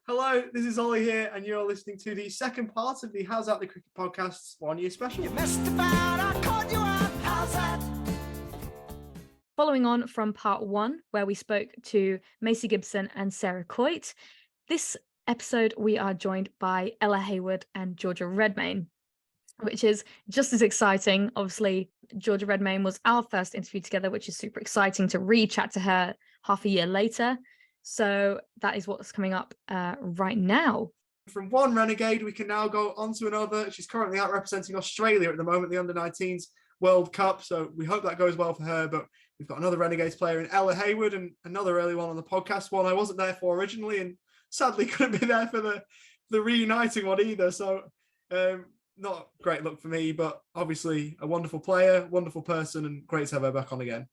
Hello, this is Ollie here, and you're listening to the second part of the How's That the Cricket Podcast's one-year special. You messed about, I caught you out, how's that? Following on from part one, where we spoke to Macy Gibson and Sarah Coit, this episode we are joined by Ella Hayward and Georgia Redmayne, which is just as exciting. Obviously, Georgia Redmayne was our first interview together, which is super exciting to re-chat to her half a year later. So that is what's coming up right now. From one renegade, we can now go on to another. She's currently out representing Australia at the moment, the Under-19s World Cup. So we hope that goes well for her. But we've got another Renegades player in Ella Hayward, and another early one on the podcast, one I wasn't there for originally, and sadly couldn't be there for the reuniting one either. So not great luck for me, but obviously a wonderful player, wonderful person, and great to have her back on again.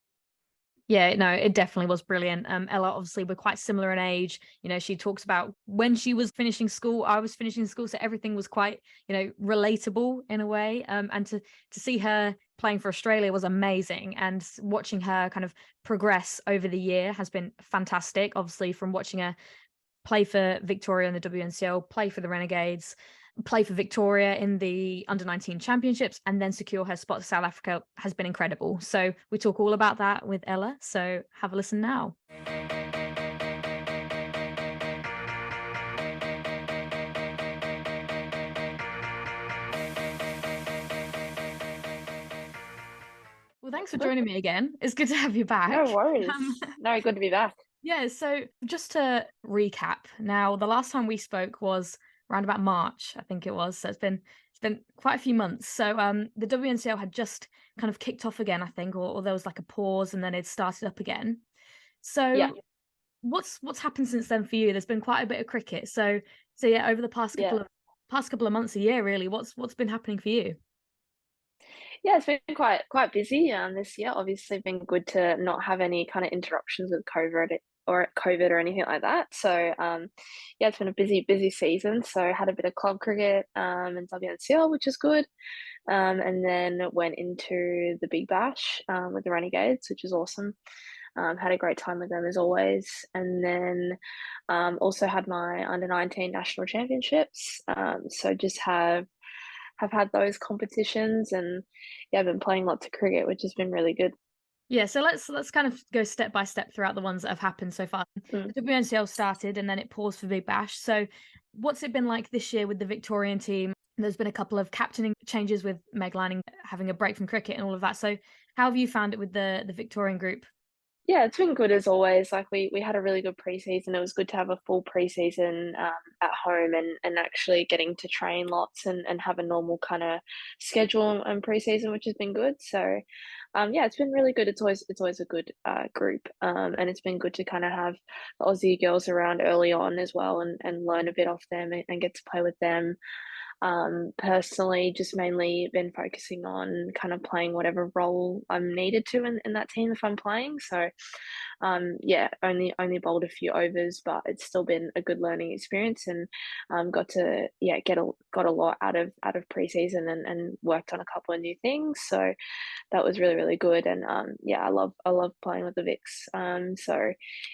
Yeah, no, it definitely was brilliant. Ella, obviously, we're quite similar in age. You know, she talks about when she was finishing school, I was finishing school, so everything was quite, relatable in a way. And to see her playing for Australia was amazing. And watching her kind of progress over the year has been fantastic. Obviously, from watching her play for Victoria in the WNCL, play for the Renegades, play for Victoria in the Under-19 Championships, and then secure her spot to South Africa has been incredible. So we talk all about that with Ella. So have a listen now. Well, thanks for joining me again. It's good to have you back. No worries. No, good to be back. Yeah, so just to recap, now the last time we spoke was around about March, I think it was. So it's been quite a few months. So the WNCL had just kind of kicked off again, I think, or there was like a pause and then it started up again. So Yeah. what's happened since then for you? There's been quite a bit of cricket. So yeah, over the past couple of months, a year really, what's been happening for you? Yeah, it's been quite busy this year. Obviously, been good to not have any kind of interruptions with COVID or anything like that. So yeah, it's been a busy season. So had a bit of club cricket and WNCL, which is good. And then went into the Big Bash with the Renegades, which is awesome. Had a great time with them as always. And then also had my Under-19 National Championships. So just have had those competitions, and yeah, I've been playing lots of cricket, which has been really good. Yeah, so let's kind of go step by step throughout the ones that have happened so far. The WNCL started and then it paused for Big Bash. So what's it been like this year with the Victorian team? There's been a couple of captaining changes with Meg Lanning having a break from cricket and all of that. So how have you found it with the Victorian group? Yeah, it's been good as always. Like we had a really good preseason. It was good to have a full preseason at home and actually getting to train lots and have a normal kind of schedule and preseason, which has been good. So yeah, it's been really good. It's always a good group. And it's been good to kind of have the Aussie girls around early on as well and learn a bit off them and get to play with them. Personally, just mainly been focusing on kind of playing whatever role I'm needed to in that team if I'm playing. So yeah, only bowled a few overs, but it's still been a good learning experience, and got to got a lot out of preseason and worked on a couple of new things. So that was really good. And yeah, I love playing with the Vics. So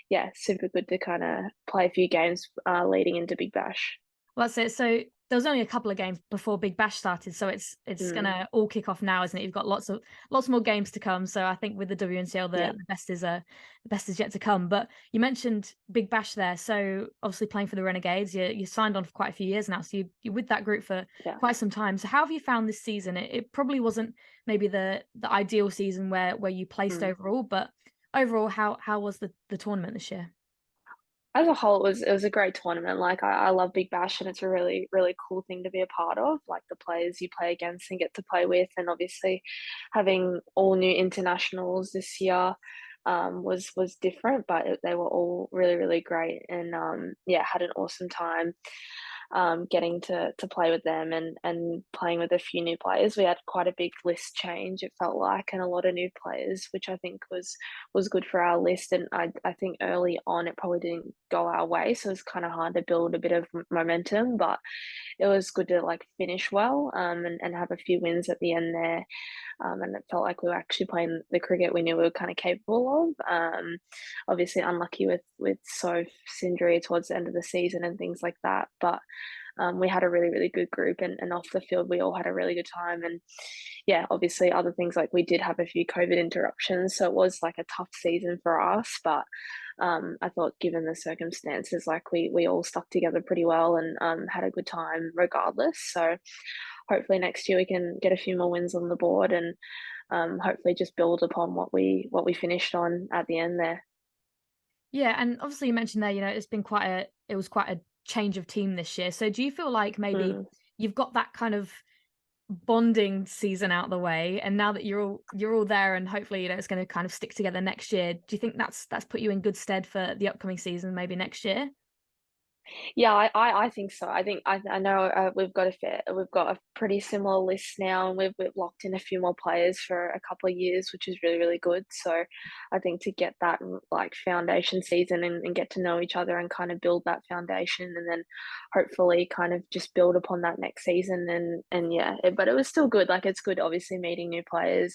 yeah, super good to kind of play a few games leading into Big Bash. Well, that's it. So there was only a couple of games before Big Bash started, so it's gonna all kick off now, isn't it? You've got lots more games to come. So I think with the WNCL, the best is yet to come. But you mentioned Big Bash there, so obviously playing for the Renegades, you signed on for quite a few years now, so you're with that group for quite some time. So how have you found this season? It probably wasn't maybe the ideal season where you placed overall, but overall, how was the tournament this year? As a whole, it was a great tournament. Like I love Big Bash, and it's a really cool thing to be a part of. Like the players you play against and get to play with, and obviously having all new internationals this year was different, but they were all really great, and yeah, had an awesome time. getting to play with them and playing with a few new players. We had quite a big list change, it felt like, and a lot of new players, which I think was good for our list. And I think early on it probably didn't go our way, so it's kind of hard to build a bit of momentum, but it was good to like finish well, and have a few wins at the end there. And it felt like we were actually playing the cricket we knew we were kind of capable of. Obviously unlucky with Soph's injury towards the end of the season and things like that, but we had a really, really good group, and off the field we all had a really good time. And yeah, obviously other things, like we did have a few COVID interruptions, so it was like a tough season for us, but I thought given the circumstances, like we all stuck together pretty well and had a good time regardless. So hopefully next year we can get a few more wins on the board, and hopefully just build upon what we finished on at the end there. Yeah, and obviously you mentioned there, it was quite a change of team this year. So do you feel like maybe Mm. you've got that kind of bonding season out the way, and now that you're all there, and hopefully it's going to kind of stick together next year, do you think that's put you in good stead for the upcoming season, maybe next year? Yeah, I think so. I know, we've got a pretty similar list now, and we've locked in a few more players for a couple of years, which is really, really good. So I think to get that like foundation season and get to know each other and kind of build that foundation, and then hopefully kind of just build upon that next season. And yeah, but it was still good. Like it's good obviously meeting new players,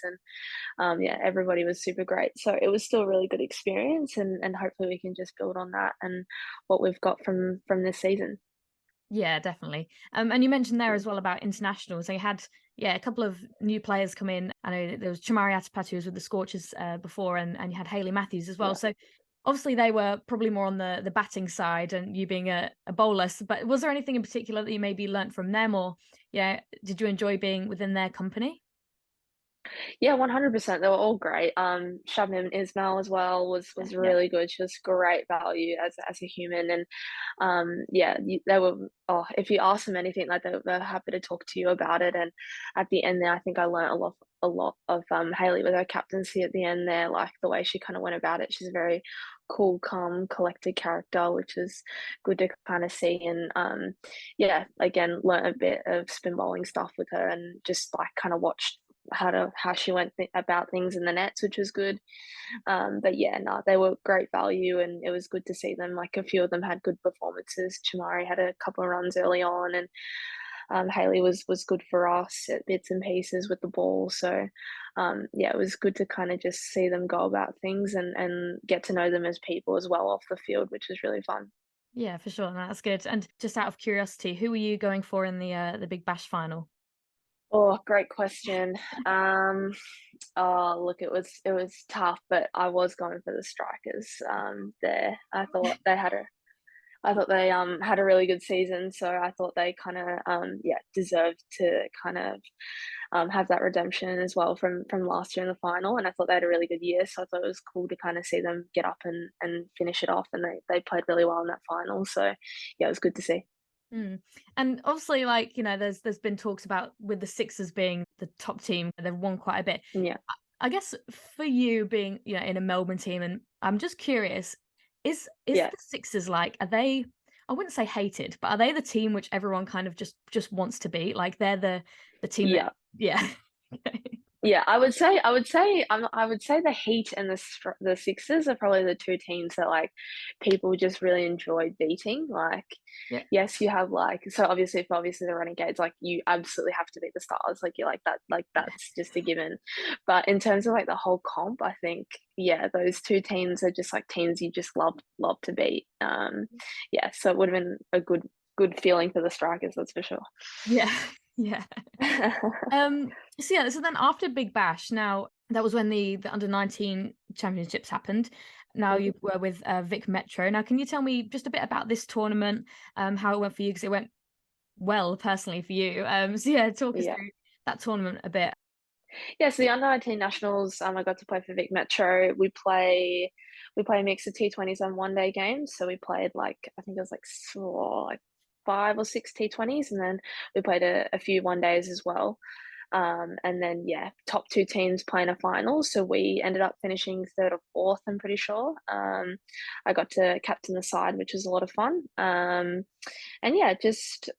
and yeah, everybody was super great. So it was still a really good experience, and hopefully we can just build on that and what we've got from this season. Yeah, definitely. And you mentioned there as well about internationals. They had, yeah, a couple of new players come in. I know that there was Chamari Atapat, who was with the Scorchers before, and you had Hayley Matthews as well. Yeah. So obviously they were probably more on the batting side, and you being a bowler. But was there anything in particular that you maybe learnt from them, or yeah, did you enjoy being within their company? Yeah, 100%. They were all great. Shabnam Ismail as well was Yeah. really good. She was great value as a human, and yeah, they were. Oh, if you ask them anything, like they're happy to talk to you about it. And at the end there, I think I learned a lot of Haley with her captaincy at the end there, like the way she kind of went about it. She's a very cool, calm, collected character, which is good to kind of see. And yeah, again, learn a bit of spin bowling stuff with her, and just like kind of watched how she went about things in the nets, which was good. But yeah, no, they were great value, and it was good to see them. Like a few of them had good performances. Chamari had a couple of runs early on, and Haley was good for us at bits and pieces with the ball. So yeah, it was good to kind of just see them go about things, and get to know them as people as well off the field, which was really fun. Yeah, for sure. No, that's good. And just out of curiosity, who were you going for in the Big Bash final? Oh, great question. Um, oh, look, it was tough, but I was going for the strikers. There, I thought they had a really good season, so I thought they kind of yeah, deserved to kind of have that redemption as well from last year in the final. And I thought they had a really good year, so I thought it was cool to kind of see them get up and finish it off. And they played really well in that final, so yeah, it was good to see. Mm. And obviously, like, there's been talks about with the Sixers being the top team, they've won quite a bit. Yeah, I guess for you being, in a Melbourne team, and I'm just curious, is yeah. the Sixers like, are they, I wouldn't say hated, but are they the team which everyone kind of just wants to beat? Like they're the team that, Yeah. yeah. Yeah, I would say the Heat and the Sixers are probably the two teams that like people just really enjoy beating. Like, Yeah. yes, you have like, so obviously the Renegades, like you absolutely have to beat the Stars. Like you're like that, like that's just a given. But in terms of like the whole comp, I think yeah, those two teams are just like teams you just love to beat. Yeah, so it would have been a good feeling for the Strikers, that's for sure. Yeah. Yeah. So yeah, so then after Big Bash, now that was when the under 19 championships happened. Now you were with Vic Metro. Now, can you tell me just a bit about this tournament, how it went for you? Because it went well personally for you. So yeah, talk us Yeah. through that tournament a bit. Yeah, so the under-19 nationals, I got to play for Vic Metro. We play a mix of T20s and one-day games. So we played like I think it was like 5 or 6 T20s, and then we played a few one days as well. And then, yeah, top two teams playing a final. So we ended up finishing third or fourth, I'm pretty sure. I got to captain the side, which was a lot of fun. And yeah, just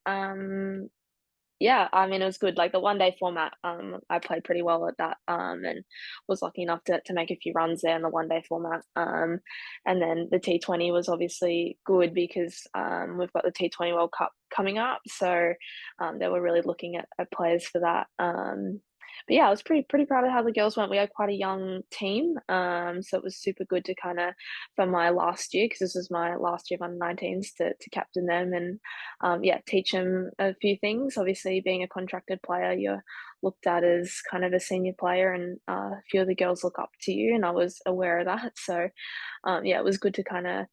yeah, I mean, it was good. Like the one day format, I played pretty well at that, and was lucky enough to make a few runs there in the one day format. And then the T20 was obviously good because we've got the T20 World Cup coming up, so they were really looking at players for that. But yeah, I was pretty proud of how the girls went. We had quite a young team, so it was super good to kind of for my last year, because this was my last year of under-19s, to captain them and yeah, teach them a few things. Obviously, being a contracted player, you're looked at as kind of a senior player, and a few of the girls look up to you, and I was aware of that. So yeah, it was good to kind of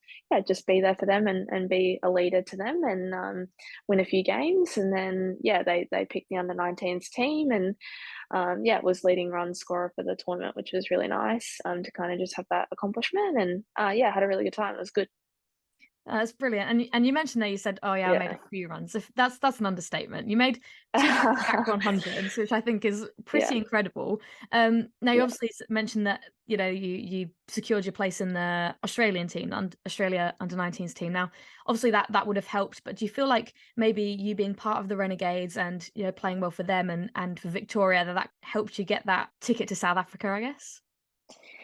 just be there for them and be a leader to them, and win a few games. And then yeah, they picked the under-19s team, and yeah, was leading run scorer for the tournament, which was really nice to kind of just have that accomplishment. And yeah, had a really good time. It was good. That's brilliant. And you mentioned that you said, "Oh yeah, I made Yeah. a few runs." If that's an understatement. You made two back 100s, which I think is pretty Yeah. incredible. Now you Yeah. obviously mentioned that you secured your place in the Australian team, and Australia under-19s team. Now, obviously that would have helped, but do you feel like maybe you being part of the Renegades and playing well for them and for Victoria, that helped you get that ticket to South Africa, I guess?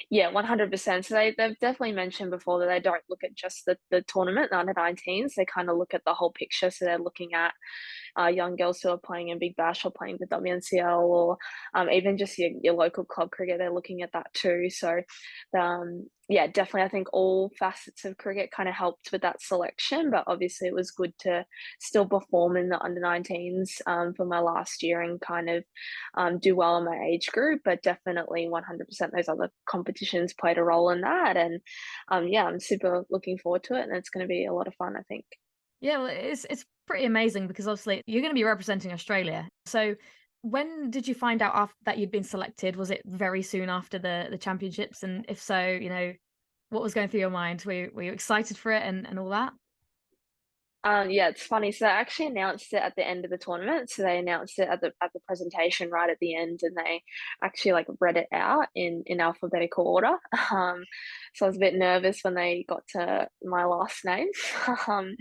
Yeah, 100%. So they've definitely mentioned before that they don't look at just the tournament, the under-19s. They kind of look at the whole picture. So they're looking at young girls who are playing in Big Bash or playing the WNCL, or even just your local club cricket. They're looking at that too. So yeah, definitely, I think all facets of cricket kind of helped with that selection. But obviously, it was good to still perform in the under-19s for my last year and kind of do well in my age group. But definitely 100% those other competitions played a role in that. And yeah, I'm super looking forward to it, and it's going to be a lot of fun, I think. Yeah, well, it's pretty amazing because obviously you're going to be representing Australia. So when did you find out that you'd been selected? Was it very soon after the championships? And if so, what was going through your mind? Were you excited for it and all that? Yeah, it's funny. So they actually announced it at the end of the tournament. So they announced it at the presentation right at the end, and they actually like read it out in alphabetical order. So I was a bit nervous when they got to my last name. um,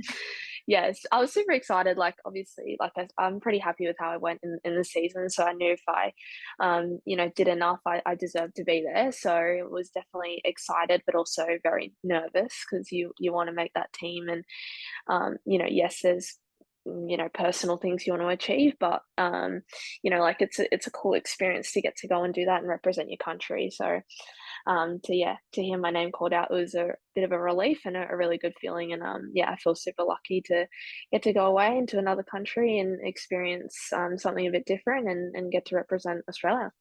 yes, I was super excited. Like obviously, like I'm pretty happy with how I went in the season. So I knew if I, did enough, I deserved to be there. So it was definitely excited, but also very nervous because you want to make that team. And yes, there's personal things you want to achieve, but like it's a cool experience to get to go and do that and represent your country. So to hear my name called out, it was a bit of a relief and a really good feeling. And yeah, I feel super lucky to get to go away into another country and experience something a bit different and get to represent Australia.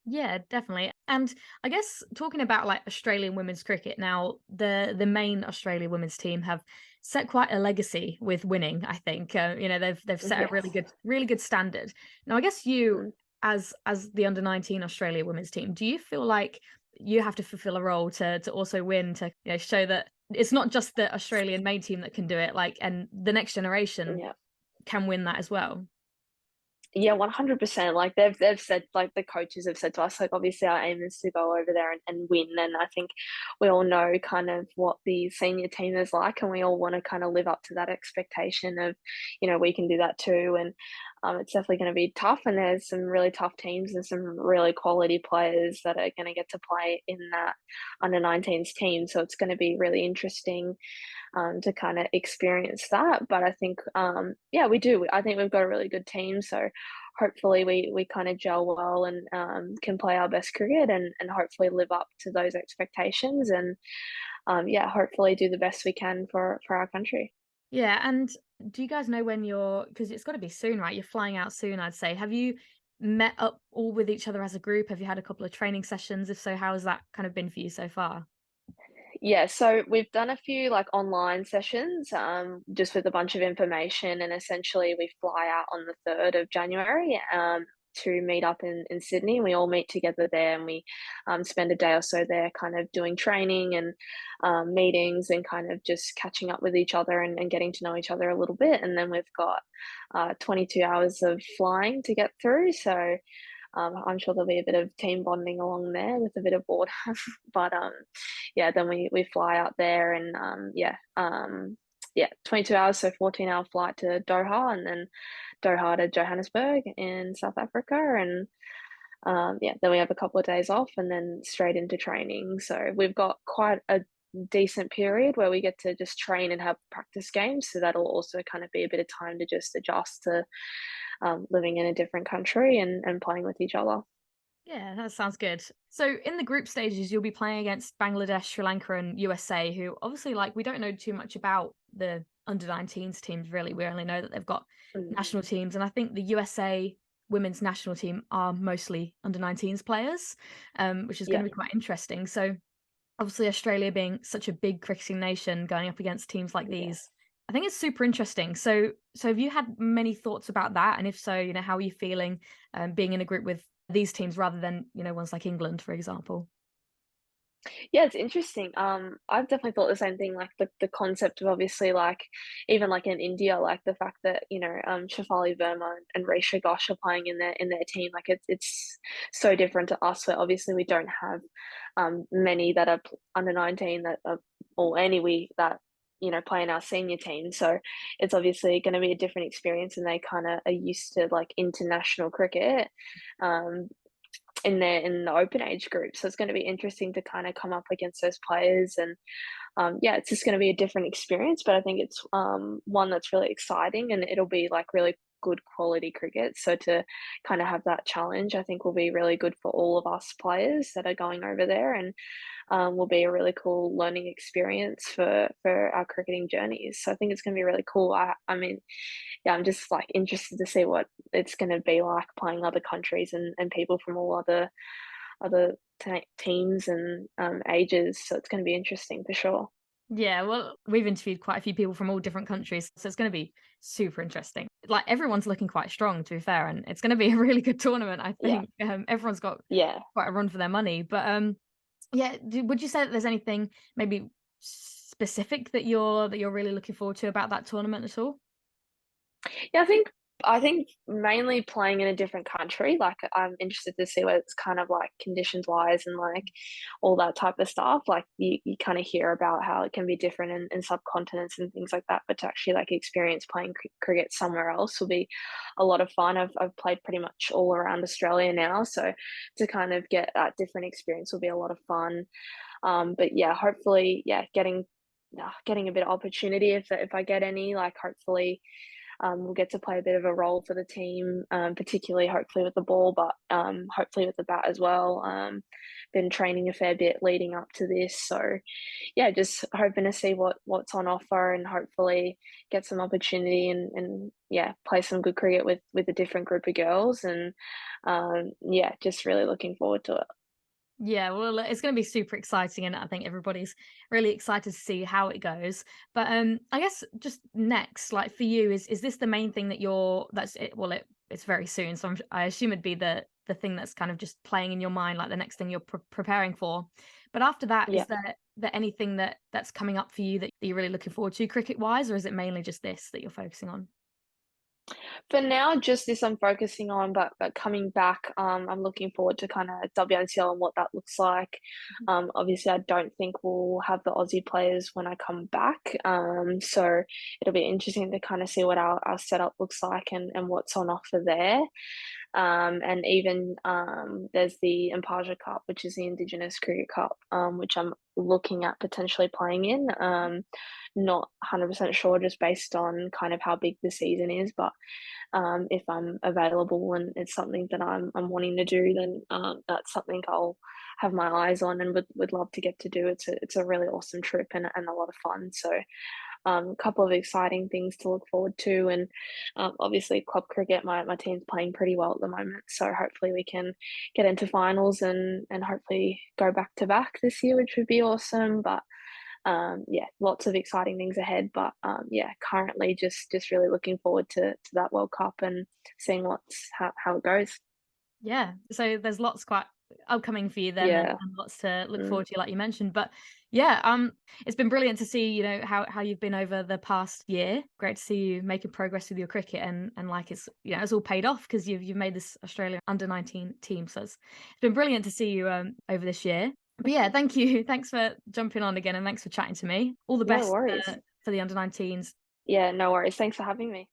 Yeah, definitely. And I guess talking about like Australian women's cricket now, the main Australia women's team have set quite a legacy with winning. I think they've set a Yes. really good standard. Now, I guess you Mm. as the under-19 Australia women's team, do you feel like you have to fulfill a role to also win to show that it's not just the Australian main team that can do it, like, and the next generation Yeah. can win that as well? Yeah, 100%. Like they've said, like the coaches have said to us, like obviously our aim is to go over there and win. And I think we all know kind of what the senior team is like, and we all want to kind of live up to that expectation of, we can do that too. And it's definitely going to be tough. And there's some really tough teams and some really quality players that are going to get to play in that under-19s team. So it's going to be really interesting to kind of experience that. But I think, yeah, we do. I think we've got a really good team. So hopefully we kind of gel well and can play our best cricket and hopefully live up to those expectations and, yeah, hopefully do the best we can for our country. Yeah, and do you guys know when because it's got to be soon, right? You're flying out soon, I'd say. Have you met up all with each other as a group? Have you had a couple of training sessions? If so, how has that kind of been for you so far? Yeah, so we've done a few like online sessions, just with a bunch of information, and essentially we fly out on the 3rd of January to meet up in Sydney. We all meet together there, and we spend a day or so there kind of doing training and meetings and kind of just catching up with each other and getting to know each other a little bit. And then we've got 22 hours of flying to get through. So I'm sure there'll be a bit of team bonding along there with a bit of boredom. But yeah, then we fly out there and 22 hours, so 14-hour flight to Doha, and then Doha to Johannesburg in South Africa, and then we have a couple of days off and then straight into training. So we've got quite a decent period where we get to just train and have practice games. So that'll also kind of be a bit of time to just adjust to living in a different country and playing with each other. Yeah, that sounds good. So in the group stages, you'll be playing against Bangladesh, Sri Lanka, and USA, who obviously, like, we don't know too much about the under-19s teams, really. We only know that they've got national teams. And I think the USA women's national team are mostly under-19s players, which is going to be quite interesting. So obviously Australia being such a big cricketing nation going up against teams like these, I think it's super interesting. So have you had many thoughts about that? And if so, you know, how are you feeling being in a group with these teams rather than, you know, ones like England, for example? Yeah, it's interesting. I've definitely thought the same thing, like the concept of obviously like even like in India, like the fact that, you know, Shafali Verma and Risha Ghosh are playing in their team, like it's so different to us where obviously we don't have many that are under 19 that are, or any we that you know play in our senior team. So it's obviously going to be a different experience, and they kind of are used to like international cricket. Um, in the open age group. So it's going to be interesting to kind of come up against those players, and it's just going to be a different experience. But I think it's one that's really exciting, and it'll be like really good quality cricket. So to kind of have that challenge, I think will be really good for all of us players that are going over there, and will be a really cool learning experience for our cricketing journeys. So I think it's going to be really cool. I mean, yeah, I'm just like interested to see what it's going to be like playing other countries and people from all other teams and ages. So it's going to be interesting for sure. Yeah, well, we've interviewed quite a few people from all different countries, so it's going to be super interesting. Like, everyone's looking quite strong, to be fair, and it's going to be a really good tournament, I Yeah, think. Everyone's got yeah. quite a run for their money. But yeah, would you say that there's anything maybe specific that you're really looking forward to about that tournament at all? Yeah, I think mainly playing in a different country, like, I'm interested to see what it's kind of like conditions-wise and, like, all that type of stuff. Like, you kinda hear about how it can be different in subcontinents and things like that, but to actually, like, experience playing cricket somewhere else will be a lot of fun. I've played pretty much all around Australia now, so to kind of get that different experience will be a lot of fun. But yeah, hopefully, yeah, getting a bit of opportunity if I get any, like, hopefully we'll get to play a bit of a role for the team, particularly hopefully with the ball, but hopefully with the bat as well. Been training a fair bit leading up to this, so yeah, just hoping to see what's on offer and hopefully get some opportunity and yeah, play some good cricket with a different group of girls, and yeah, just really looking forward to it. Yeah, well, it's going to be super exciting, and I think everybody's really excited to see how it goes. But I guess just next, like for you, is this the main thing that that's it? Well, it's very soon, so I assume it'd be the thing that's kind of just playing in your mind, like the next thing you're preparing for. But after that, is Yeah. there anything that's coming up for you that you're really looking forward to cricket wise, or is it mainly just this that you're focusing on? For now, just this I'm focusing on, but coming back, I'm looking forward to kind of WNCL and what that looks like. Obviously, I don't think we'll have the Aussie players when I come back, so it'll be interesting to kind of see what our setup looks like and what's on offer there. And even there's the Impaja Cup, which is the Indigenous Cricket Cup, which I'm looking at potentially playing in. Not 100% sure, just based on kind of how big the season is, but if I'm available and it's something that I'm wanting to do, then that's something I'll have my eyes on and would love to get to do. It's a really awesome trip and a lot of fun. So a couple of exciting things to look forward to, and obviously club cricket. My team's playing pretty well at the moment, so hopefully we can get into finals and hopefully go back to back this year, which would be awesome. But yeah, lots of exciting things ahead. But yeah, currently just really looking forward to that World Cup and seeing how it goes. Yeah, so there's lots quite upcoming for you then, Yeah. and lots to look Mm. forward to, like you mentioned. But yeah, it's been brilliant to see, you know, how you've been over the past year. Great to see you making progress with your cricket, and like it's, you know, it's all paid off because you've made this Australian under-19 team. So it's been brilliant to see you over this year. But yeah, thank you, thanks for jumping on again, and thanks for chatting to me. All the No best worries. for the under-19s. Yeah, no worries. Thanks for having me.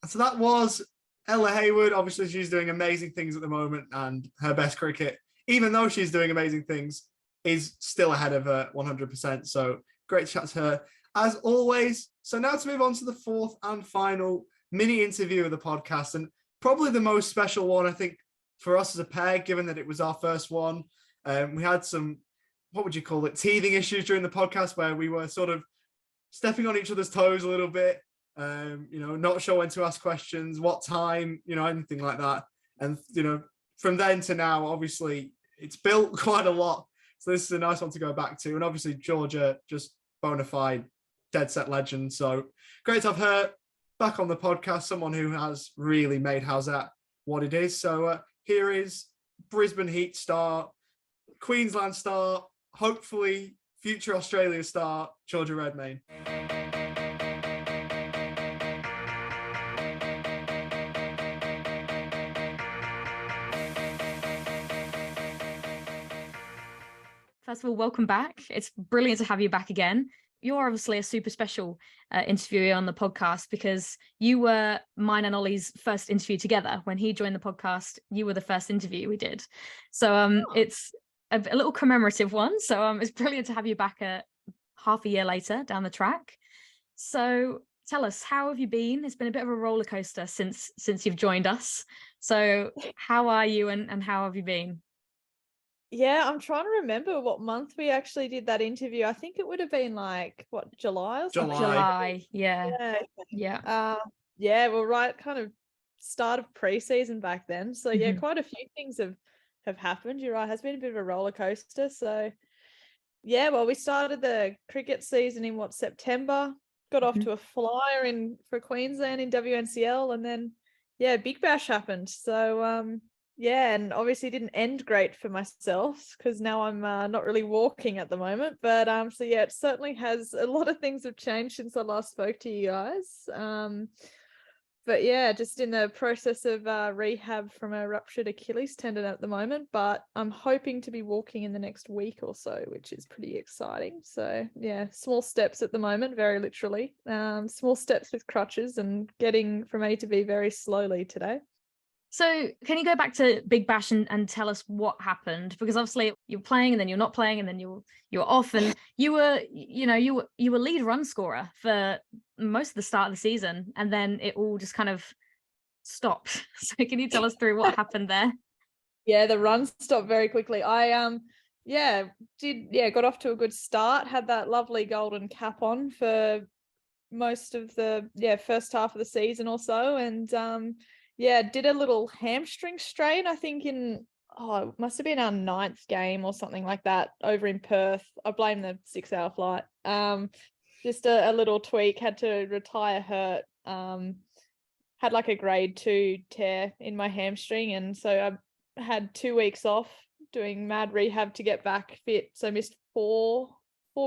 So that was Ella Hayward. Obviously, she's doing amazing things at the moment, and her best cricket, even though she's doing amazing things, is still ahead of her 100%. So great to chat to her as always. So now to move on to the fourth and final mini interview of the podcast, and probably the most special one, I think, for us as a pair, given that it was our first one. We had some, what would you call it, teething issues during the podcast where we were sort of stepping on each other's toes a little bit. You know, not sure when to ask questions, what time, you know, anything like that. And, you know, from then to now, obviously, it's built quite a lot. So this is a nice one to go back to. And obviously, Georgia, just bona fide, dead set legend. So great to have her back on the podcast, someone who has really made Howzat what it is. So here is Brisbane Heat star, Queensland star, hopefully future Australia star, Georgia Redmayne. First of all, welcome back. It's brilliant to have you back again. You're obviously a super special interviewee on the podcast because you were mine and Ollie's first interview together. When he joined the podcast, you were the first interview we did. So it's a little commemorative one. So it's brilliant to have you back half a year later down the track. So tell us, how have you been? It's been a bit of a roller coaster since you've joined us. So how are you, and how have you been? Yeah, I'm trying to remember what month we actually did that interview. I think it would have been like, what, July or something? July, yeah. Yeah, well, right, kind of start of pre-season back then. So yeah, quite a few things have happened. You're right, it has been a bit of a roller coaster. So yeah, well, we started the cricket season in September, got off to a flyer for Queensland in WNCL, and then yeah, Big Bash happened. So yeah, and obviously didn't end great for myself because now I'm not really walking at the moment. But so yeah, it certainly has, a lot of things have changed since I last spoke to you guys. But yeah, just in the process of rehab from a ruptured Achilles tendon at the moment. But I'm hoping to be walking in the next week or so, which is pretty exciting. So yeah, small steps at the moment, very literally. Small steps with crutches and getting from A to B very slowly today. So can you go back to Big Bash and tell us what happened? Because obviously you're playing and then you're not playing and then you're off, and you were lead run scorer for most of the start of the season, and then it all just kind of stopped. So can you tell us through what happened there? Yeah, the run stopped very quickly. I got off to a good start, had that lovely golden cap on for most of the first half of the season or so, and did a little hamstring strain, I think it must have been our 9th game or something like that over in Perth. I blame the 6-hour flight. Just a little tweak, had to retire hurt. Had like a grade 2 tear in my hamstring, and so I had 2 weeks off doing mad rehab to get back fit. So I missed four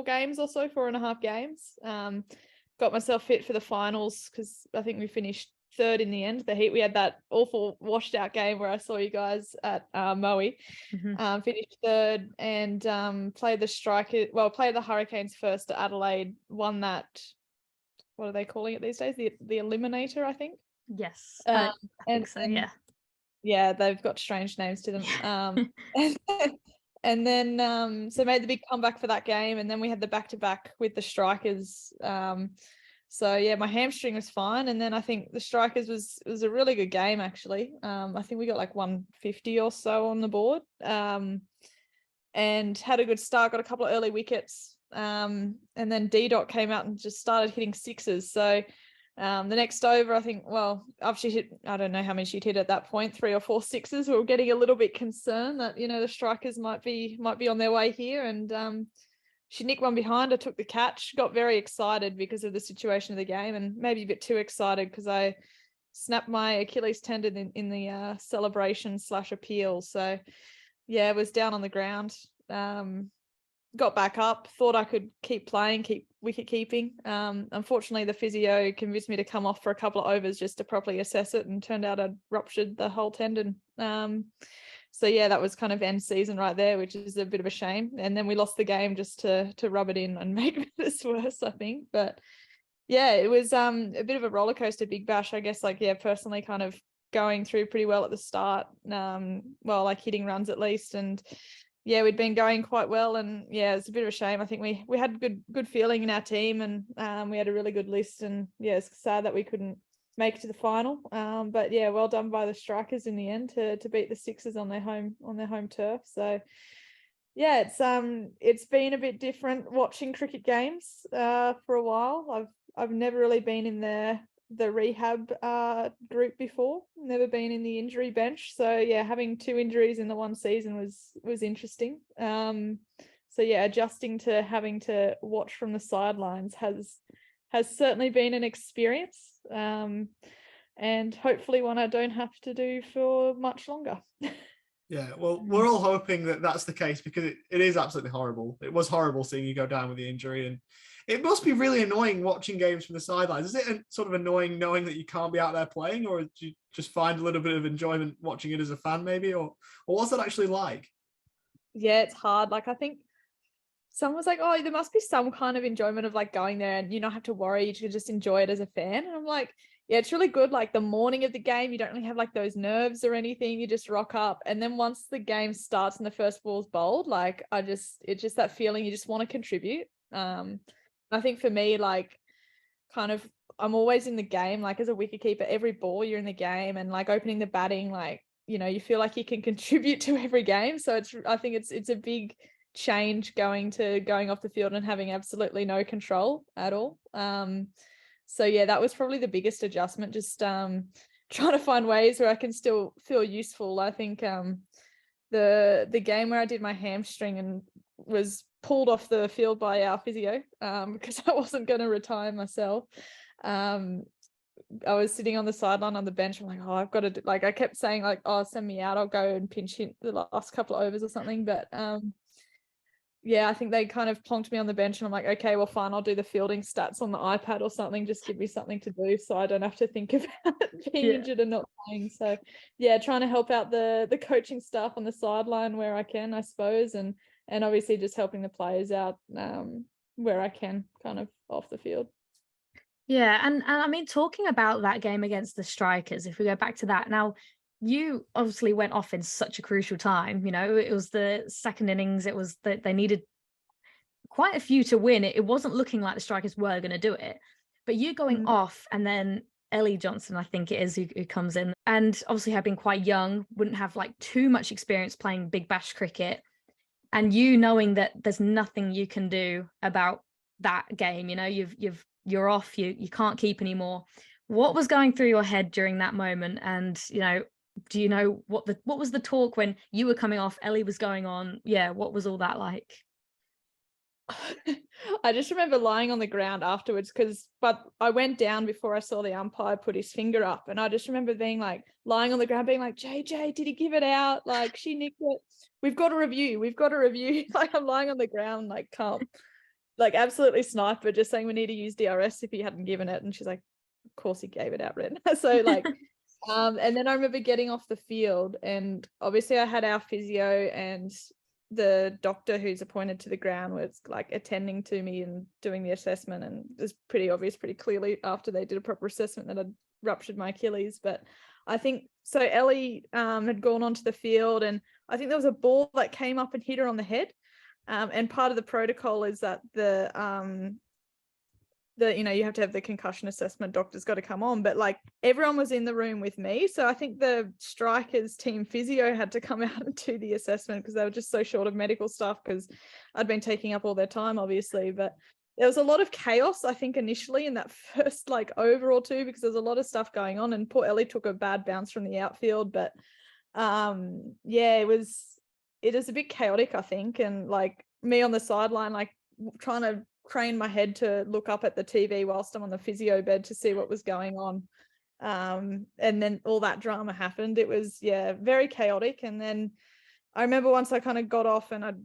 games or so, 4.5 games. Got myself fit for the finals because I think we finished 3rd in the end. The Heat, we had that awful washed out game where I saw you guys at Moe. Finished 3rd and played the Hurricanes first at Adelaide, won that, what are they calling it these days, the Eliminator, I think. Yes, I think so, yeah, they've got strange names to them. And then so made the big comeback for that game, and then we had the back-to-back with the Strikers. So yeah, my hamstring was fine, and then I think the Strikers was a really good game actually. I think we got like 150 or so on the board, and had a good start. Got a couple of early wickets, and then D-Dot came out and just started hitting sixes. So The next over, I think, well, after she hit, I don't know how many she'd hit at that point, 3 or 4 sixes. We were getting a little bit concerned that, you know, the strikers might be on their way here. And she nicked one behind. I took the catch, got very excited because of the situation of the game, and maybe a bit too excited because I snapped my Achilles tendon in the celebration / appeal. So yeah, was down on the ground. Got back up, thought I could keep playing, keep wicket keeping. Unfortunately, the physio convinced me to come off for a couple of overs just to properly assess it, and turned out I'd ruptured the whole tendon. So yeah, that was kind of end season right there, which is a bit of a shame. And then we lost the game just to rub it in and make this worse, I think. But yeah, it was a bit of a roller coaster, Big Bash, I guess. Like, yeah, personally kind of going through pretty well at the start, well, like hitting runs at least, and yeah, we'd been going quite well, and yeah, it's a bit of a shame. I think we had good feeling in our team, and we had a really good list, and yeah, it's sad that we couldn't make it to the final. But yeah, well done by the strikers in the end to beat the Sixers on their home turf. So yeah, it's been a bit different watching cricket games for a while. I've never really been in the rehab group before, never been in the injury bench. So yeah, having 2 injuries in the one season was interesting. So yeah, adjusting to having to watch from the sidelines has certainly been an experience, and hopefully one I don't have to do for much longer. Yeah, well, we're all hoping that that's the case, because it is absolutely horrible. It was horrible seeing you go down with the injury, and it must be really annoying watching games from the sidelines. Is it sort of annoying knowing that you can't be out there playing, or do you just find a little bit of enjoyment watching it as a fan maybe, or what's it actually like? Yeah, it's hard. Like, I think someone was like, oh, there must be some kind of enjoyment of like going there and you not have to worry, you can just enjoy it as a fan. And I'm like, yeah, it's really good. Like the morning of the game, you don't really have like those nerves or anything. You just rock up. And then once the game starts and the first ball's bowled, like it's just that feeling you just want to contribute. I think for me, like kind of, I'm always in the game, like as a wicketkeeper, every ball you're in the game, and like opening the batting, like, you know, you feel like you can contribute to every game. So I think it's a big change going off the field and having absolutely no control at all. So yeah, that was probably the biggest adjustment, just trying to find ways where I can still feel useful. I think the game where I did my hamstring and was pulled off the field by our physio because I wasn't going to retire myself. I was sitting on the sideline on the bench. I'm like, oh, I've got to do, like, I kept saying like, oh, send me out, I'll go and pinch hit the last couple of overs or something. But yeah, I think they kind of plonked me on the bench, and I'm like, okay, well, fine, I'll do the fielding stats on the iPad or something. Just give me something to do so I don't have to think about being injured and not playing. So yeah, trying to help out the coaching staff on the sideline where I can, I suppose, and obviously just helping the players out where I can, kind of off the field. Yeah, and I mean, talking about that game against the strikers, if we go back to that now, you obviously went off in such a crucial time. You know, it was the second innings. It was that they needed quite a few to win. It wasn't looking like the strikers were going to do it, but you going off, and then Ellie Johnson, I think it is, who comes in, and obviously had been quite young, wouldn't have like too much experience playing Big Bash cricket, and you knowing that there's nothing you can do about that game. You know, you're off. You can't keep anymore. What was going through your head during that moment? And you know, do you know what was the talk when you were coming off, Ellie was going on? Yeah, what was all that like? I just remember lying on the ground afterwards, but I went down before I saw the umpire put his finger up, and I just remember being like lying on the ground being like, JJ, did he give it out? Like, she nicked it. We've got a review. Like, I'm lying on the ground like calm, like absolutely sniper, just saying we need to use DRS if he hadn't given it. And she's like, of course he gave it out, Red. So like and then I remember getting off the field, and obviously I had our physio and the doctor who's appointed to the ground was like attending to me and doing the assessment, and it was pretty obvious pretty clearly after they did a proper assessment that I'd ruptured my Achilles. But I think so Ellie had gone onto the field, and I think there was a ball that came up and hit her on the head, and part of the protocol is that you know, you have to have the concussion assessment, doctor's got to come on, but like everyone was in the room with me. So I think the strikers team physio had to come out and do the assessment because they were just so short of medical stuff, because I'd been taking up all their time, obviously. But there was a lot of chaos, I think, initially in that first like over or two, because there's a lot of stuff going on, and poor Ellie took a bad bounce from the outfield. But yeah, it was a bit chaotic, I think. And like me on the sideline, like trying to crane my head to look up at the TV whilst I'm on the physio bed to see what was going on. And then all that drama happened. It was, yeah, very chaotic. And then I remember once I kind of got off and I'd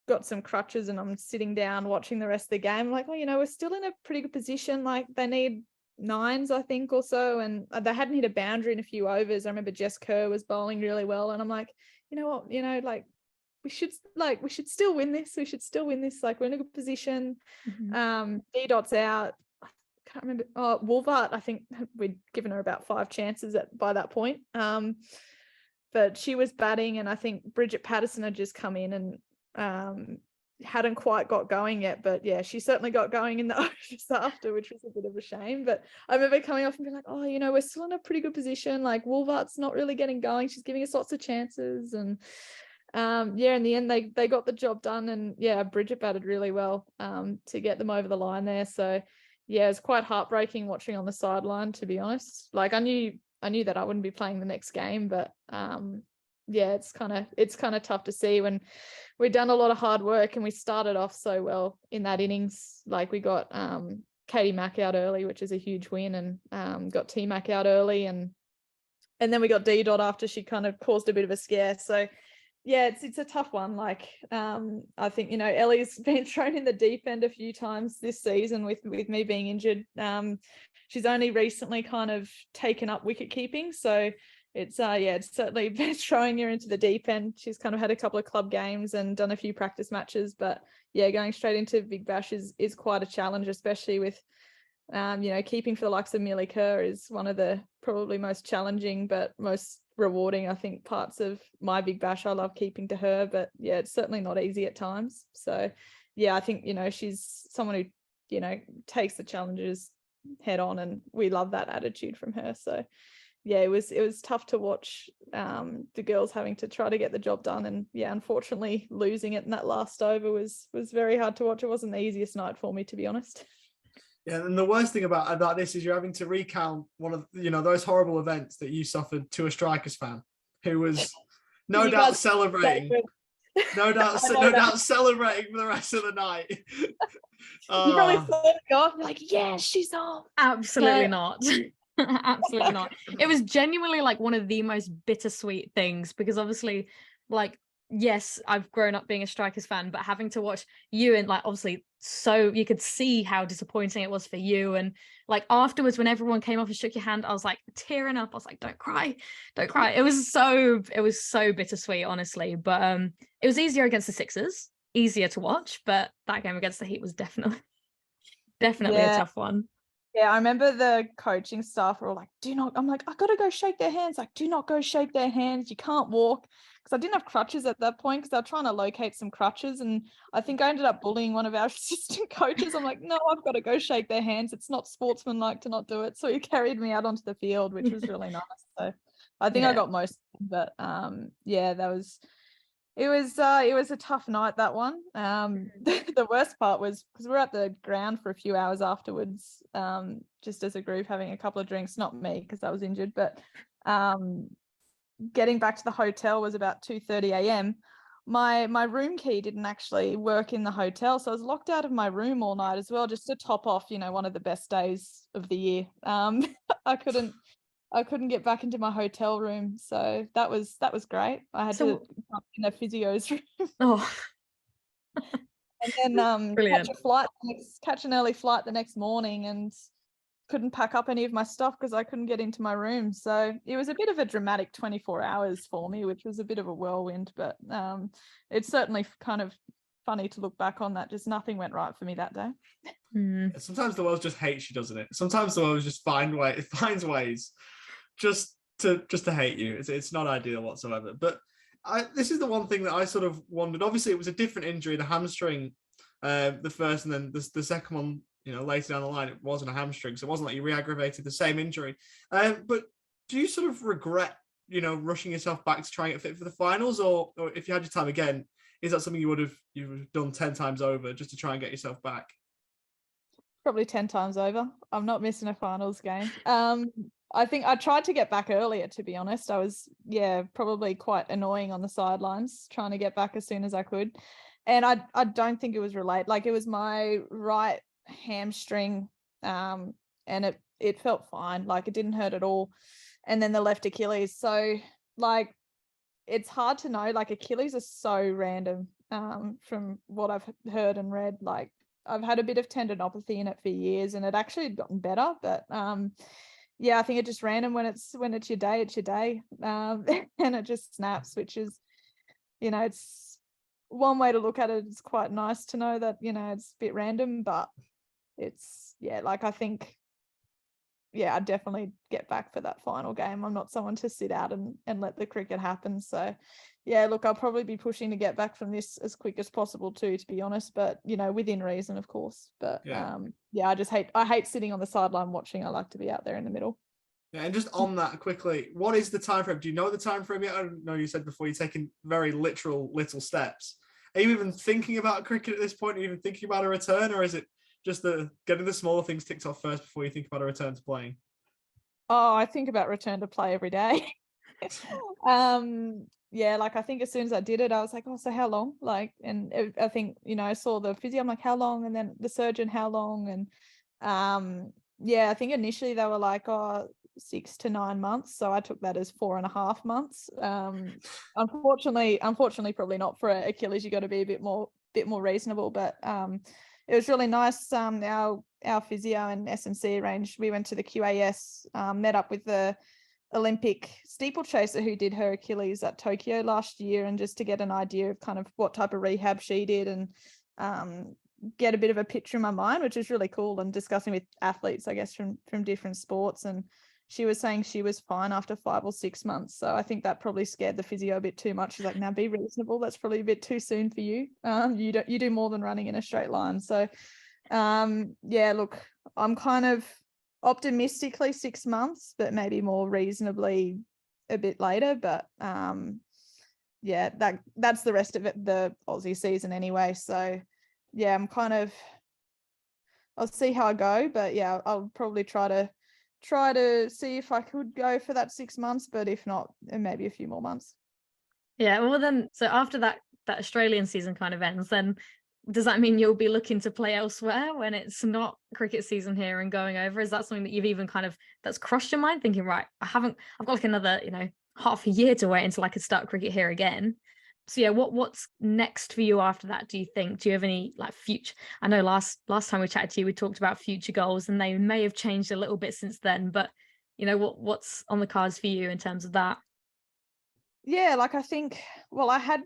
got some crutches and I'm sitting down watching the rest of the game, I'm like, oh, you know, we're still in a pretty good position. Like they need 9s, I think, or so. And they hadn't hit a boundary in a few overs. I remember Jess Kerr was bowling really well. And I'm like, you know what, you know, like we should still win this. We should still win this. Like we're in a good position. D-Dot's out. I can't remember. Oh, Wolvart, I think we'd given her about 5 chances by that point. But she was batting, and I think Bridget Patterson had just come in and hadn't quite got going yet. But yeah, she certainly got going in the overs after, which was a bit of a shame. But I remember coming off and being like, oh, you know, we're still in a pretty good position. Like Wolvart's not really getting going. She's giving us lots of chances. And yeah, in the end they got the job done. And yeah, Bridget batted really well to get them over the line there. So yeah, it's quite heartbreaking watching on the sideline, to be honest. Like I knew that I wouldn't be playing the next game, but yeah, it's kind of tough to see when we'd done a lot of hard work and we started off so well in that innings. Like we got Katie Mack out early, which is a huge win, and got T Mac out early, and then we got D-Dot after she kind of caused a bit of a scare. So yeah, it's a tough one. Like I think, you know, Ellie's been thrown in the deep end a few times this season with me being injured. She's only recently kind of taken up wicket keeping, so it's certainly been throwing her into the deep end. She's kind of had a couple of club games and done a few practice matches, but yeah, going straight into Big Bash is quite a challenge, especially with you know, keeping for the likes of Millie Kerr is one of the probably most challenging but most rewarding, I think, parts of my Big Bash. I love keeping to her, but yeah, it's certainly not easy at times. So yeah, I think, you know, she's someone who, you know, takes the challenges head on, and we love that attitude from her. So yeah, it was tough to watch the girls having to try to get the job done, and yeah, unfortunately losing it in that last over was very hard to watch. It wasn't the easiest night for me, to be honest. Yeah, and the worst thing about this is you're having to recount one of, you know, those horrible events that you suffered to a Strikers fan who was no doubt celebrating, no doubt celebrating for the rest of the night. You probably thought, God, like, yeah, she's off. Absolutely not. Absolutely not. It was genuinely like one of the most bittersweet things, because obviously, like, yes, I've grown up being a Strikers fan, but having to watch you, and like obviously, so you could see how disappointing it was for you. And like afterwards, when everyone came off and shook your hand, I was like tearing up. I was like, don't cry. It was so bittersweet, honestly. But it was easier against the Sixers, easier to watch. But that game against the Heat was definitely a tough one. Yeah, I remember the coaching staff were all like, I'm like, I gotta go shake their hands. Like, do not go shake their hands. You can't walk. Because I didn't have crutches at that point, because they were trying to locate some crutches. And I think I ended up bullying one of our assistant coaches. I'm like, no, I've got to go shake their hands. It's not sportsmanlike to not do it. So he carried me out onto the field, which was really nice. So I think I got most of them, but yeah, it was a tough night, that one. The worst part was because we were at the ground for a few hours afterwards, just as a group having a couple of drinks, not me because I was injured, but getting back to the hotel was about 2:30 a.m. My room key didn't actually work in the hotel, so I was locked out of my room all night as well, just to top off, you know, one of the best days of the year. I couldn't get back into my hotel room, so that was great. I had to jump in a physio's room. Oh. And then catch an early flight the next morning, and couldn't pack up any of my stuff because I couldn't get into my room. So it was a bit of a dramatic 24 hours for me, which was a bit of a whirlwind, but it's certainly kind of funny to look back on that. Just nothing went right for me that day. Sometimes the world just hates you, doesn't it? Sometimes the world just finds ways just to hate you. It's not ideal whatsoever. But this is the one thing that I sort of wondered. Obviously, it was a different injury, the hamstring, the first, and then the second one, you know, later down the line, it wasn't a hamstring, so it wasn't like you re-aggravated the same injury. But do you sort of regret, you know, rushing yourself back to try and get fit for the finals, or if you had your time again, is that something you would have done 10 times over just to try and get yourself back? probably 10 times over. I'm not missing a finals game. I think I tried to get back earlier, to be honest. I was, probably quite annoying on the sidelines, trying to get back as soon as I could. And I don't think it was related. Like, it was my right hamstring, and it felt fine. Like, it didn't hurt at all. And then the left Achilles. So, like, it's hard to know. Like, Achilles are so random, from what I've heard and read. Like, I've had a bit of tendinopathy in it for years, and it actually had gotten better. But I think it's just random. When it's your day, it's your day, and it just snaps. Which is, it's one way to look at it. It's quite nice to know that it's a bit random, but it's like, I think I'd definitely get back for that final game. I'm not someone to sit out and let the cricket happen. So look, I'll probably be pushing to get back from this as quick as possible too, to be honest, but within reason, of course. But I hate sitting on the sideline watching. I like to be out there in the middle. Yeah, and just on that quickly, what is the time frame? Do you know the time frame yet? I don't know, you said before you're taking very literal little steps. Are you even thinking about cricket at this point? Are you even thinking about a return, or is it just getting the smaller things ticked off first before you think about a return to playing? Oh, I think about return to play every day. Like, I think as soon as I did it, I was like, oh, so how long? Like, and I think, I saw the physio, I'm like, how long? And then the surgeon, how long? And I think initially they were like, 6 to 9 months. So I took that as 4.5 months. Unfortunately, probably not for Achilles. You got to be a bit more reasonable, but it was really nice. Our physio and S&C arranged. We went to the QAS, met up with the Olympic steeplechaser who did her Achilles at Tokyo last year, and just to get an idea of kind of what type of rehab she did, and get a bit of a picture in my mind, which is really cool. And discussing with athletes, I guess, from different sports, and she was saying she was fine after 5 or 6 months. So I think that probably scared the physio a bit too much. She's like, now be reasonable. That's probably a bit too soon for you. You do more than running in a straight line. So look, I'm kind of optimistically 6 months, but maybe more reasonably a bit later. But that's the rest of it, the Aussie season anyway. So I'm kind of, I'll see how I go, but I'll probably try to see if I could go for that 6 months, but if not, maybe a few more months. Well then, so after that Australian season kind of ends, then does that mean you'll be looking to play elsewhere when it's not cricket season here and going over? Is that something that you've even that's crossed your mind, thinking, right, I've got like another, half a year to wait until I could start cricket here again? So what's next for you after that, do you think? Do you have any like future? I know last time we chatted to you, we talked about future goals, and they may have changed a little bit since then, but what's on the cards for you in terms of that? Like, I think, well, I had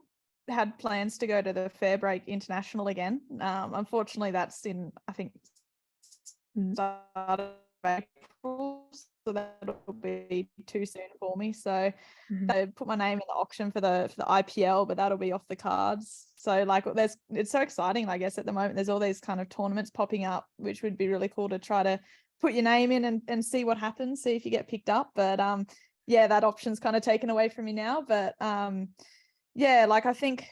plans to go to the Fair Break International again. Unfortunately, that's in, I think, start of April, so that'll be too soon for me. So I put my name in the auction for the IPL, but that'll be off the cards. So like, it's so exciting, I guess, at the moment. There's all these kind of tournaments popping up, which would be really cool to try to put your name in and see what happens, see if you get picked up. But that option's kind of taken away from me now. But like, I think,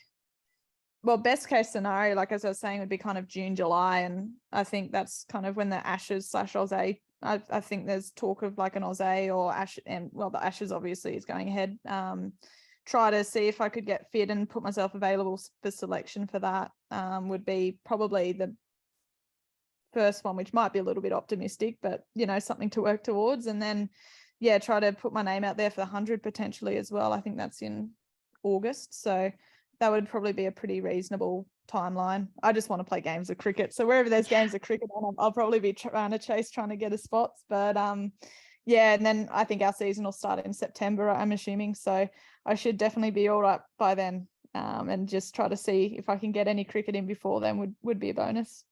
well, best case scenario, like as I was saying, would be kind of June, July. And I think that's kind of when the Ashes/Aussie, I think there's talk of like an Aussie or Ash, and well, the Ashes obviously is going ahead. Try to see if I could get fit and put myself available for selection for that. Would be probably the first one, which might be a little bit optimistic, but something to work towards. And then try to put my name out there for the 100 potentially as well. I think that's in August, so that would probably be a pretty reasonable timeline. I just want to play games of cricket, so wherever there's games of cricket on, I'll probably be trying to get a spots. But and then I think our season will start in September, I'm assuming, so I should definitely be all right by then, and just try to see if I can get any cricket in before then would be a bonus.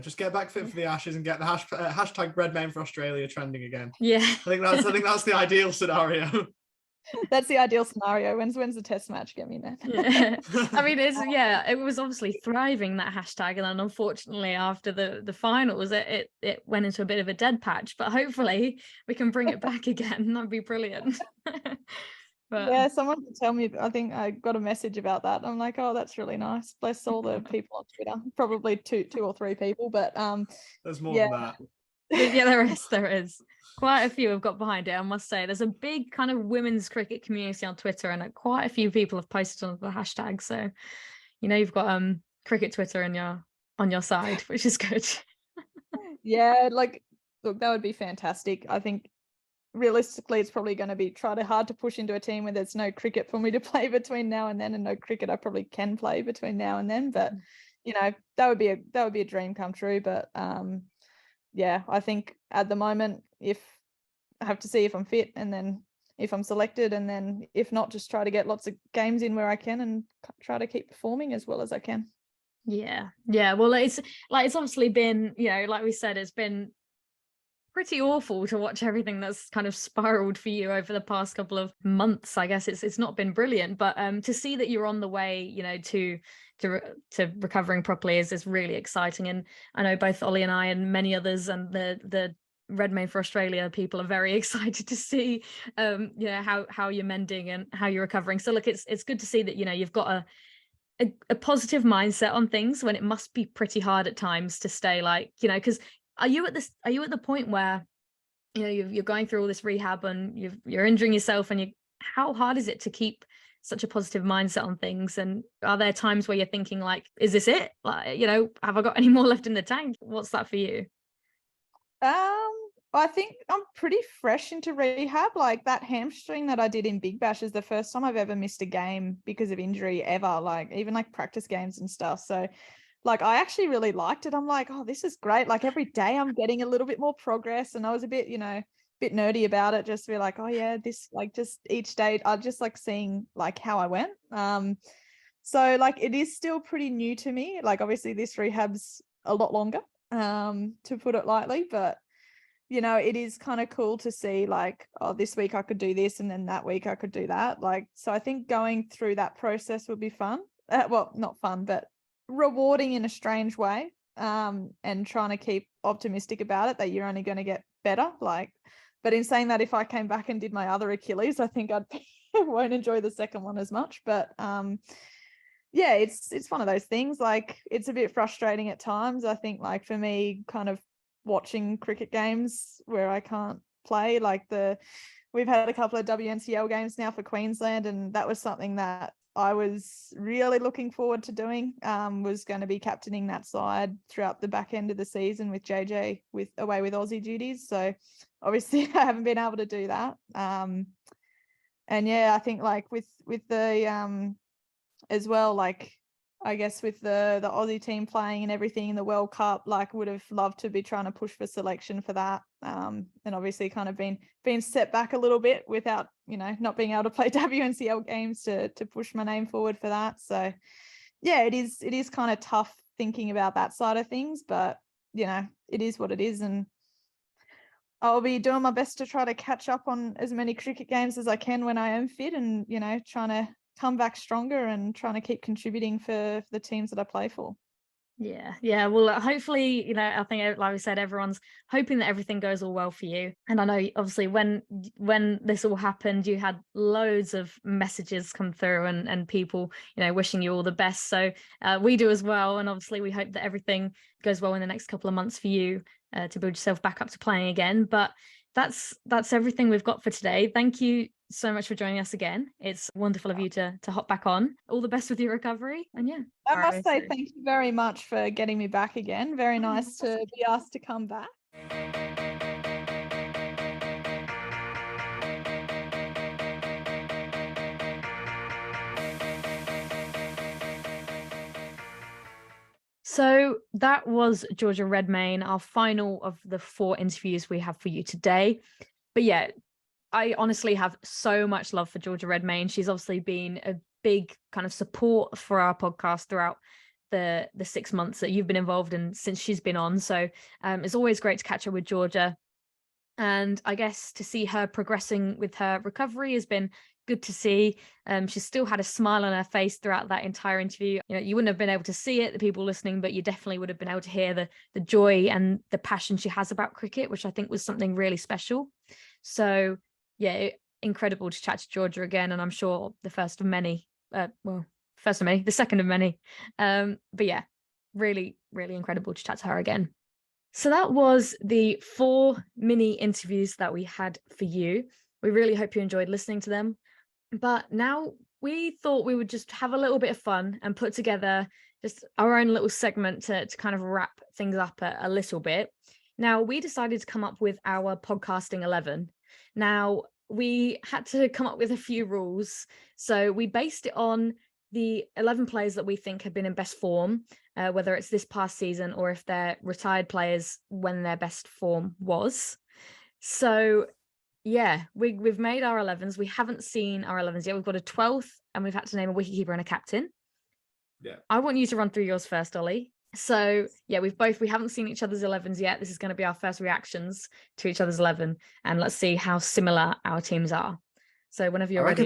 Just get back fit for the Ashes and get the hashtag Redmayne for Australia trending again. I think that's the ideal scenario. That's the ideal scenario. When's the test match? Get me there. I mean, it was obviously thriving, that hashtag, and then unfortunately after the finals it went into a bit of a dead patch, but hopefully we can bring it back again. That'd be brilliant. But Yeah, someone could tell me. I think I got a message about that. I'm like, oh, that's really nice. Bless all the people on Twitter. Probably two or three people, but There's more yeah. than that. yeah, there is. Quite a few have got behind it, I must say. There's a big kind of women's cricket community on Twitter, and quite a few people have posted on the hashtag. So, you've got cricket Twitter on your side, which is good. Yeah, like, look, that would be fantastic. I think realistically, it's probably going to be hard to push into a team where there's no cricket for me to play between now and then, and no cricket I probably can play between now and then. But that would be a dream come true. But yeah, I think at the moment, if I have to see if I'm fit, and then if I'm selected, and then if not, just try to get lots of games in where I can and try to keep performing as well as I can. Yeah. Well, it's obviously been, like we said, it's been pretty awful to watch everything that's kind of spiraled for you over the past couple of months. I guess it's not been brilliant, but to see that you're on the way, to recovering properly is really exciting. And I know both Ollie and I and many others and the Redmayne for Australia people are very excited to see how you're mending and how you're recovering. So look, it's good to see that you've got a positive mindset on things when it must be pretty hard at times to stay because are you at the point where you're going through all this rehab and you're injuring yourself, and how hard is it to keep such a positive mindset on things? And are there times where you're thinking like, is this it? Like, have I got any more left in the tank? What's that for you? I think I'm pretty fresh into rehab. Like, that hamstring that I did in Big Bash is the first time I've ever missed a game because of injury ever, like even like practice games and stuff. So like, I actually really liked it. I'm like, oh, this is great. Like, every day I'm getting a little bit more progress. And I was a bit, bit nerdy about it, just to be like, oh yeah, this, like, just each day I just like seeing like how I went. So like, it is still pretty new to me. Like, obviously this rehab's a lot longer, to put it lightly, but it is kind of cool to see like, oh, this week I could do this, and then that week I could do that. Like, so I think going through that process would be fun. Well, not fun, but rewarding in a strange way, and trying to keep optimistic about it, that you're only going to get better. Like, but in saying that, if I came back and did my other Achilles, I think I'd won't enjoy the second one as much. But yeah, it's one of those things. Like, it's a bit frustrating at times. I think, like, for me, kind of watching cricket games where I can't play, like we've had a couple of WNCL games now for Queensland, and that was something that I was really looking forward to doing. Was going to be captaining that side throughout the back end of the season with JJ away with Aussie duties. So obviously I haven't been able to do that. And yeah, I think like with the as well, like I guess with the Aussie team playing and everything in the World Cup, like would have loved to be trying to push for selection for that. And obviously kind of been set back a little bit without, not being able to play WNCL games to push my name forward for that. So yeah, it is kind of tough thinking about that side of things, but it is what it is. And I'll be doing my best to try to catch up on as many cricket games as I can when I am fit, and, trying to come back stronger and trying to keep contributing for the teams that I play for. Yeah. Well, hopefully, I think, like we said, everyone's hoping that everything goes all well for you. And I know, obviously, when this all happened, you had loads of messages come through and people, wishing you all the best. So we do as well. And obviously, we hope that everything goes well in the next couple of months for you to build yourself back up to playing again. But that's everything we've got for today. Thank you so much for joining us again. It's wonderful of you to hop back on. All the best with your recovery. And yeah, I must say thank you very much for getting me back again. Very nice to be asked to come back. So that was Georgia Redmayne, our final of the 4 interviews we have for you today. But yeah, I honestly have so much love for Georgia Redmayne. She's obviously been a big kind of support for our podcast throughout the 6 months that you've been involved in since she's been on. So it's always great to catch up with Georgia. And I guess to see her progressing with her recovery has been good to see. She still had a smile on her face throughout that entire interview. You wouldn't have been able to see it, the people listening, but you definitely would have been able to hear the joy and the passion she has about cricket, which I think was something really special. So yeah, incredible to chat to Georgia again, and I'm sure the first of many. First of many, the second of many. But yeah, really, really incredible to chat to her again. So that was the 4 mini interviews that we had for you. We really hope you enjoyed listening to them. But now we thought we would just have a little bit of fun and put together just our own little segment to kind of wrap things up a little bit. Now, we decided to come up with our podcasting 11. Now, we had to come up with a few rules. So we based it on the 11 players that we think have been in best form, whether it's this past season or if they're retired players when their best form was. So yeah, we've made our 11s. We haven't seen our 11s yet. We've got a 12th and we've had to name a wicketkeeper and a captain. Yeah. I want you to run through yours first, Ollie. So yeah, we haven't seen each other's 11s yet. This is going to be our first reactions to each other's 11, and let's see how similar our teams are. So whenever you're ready.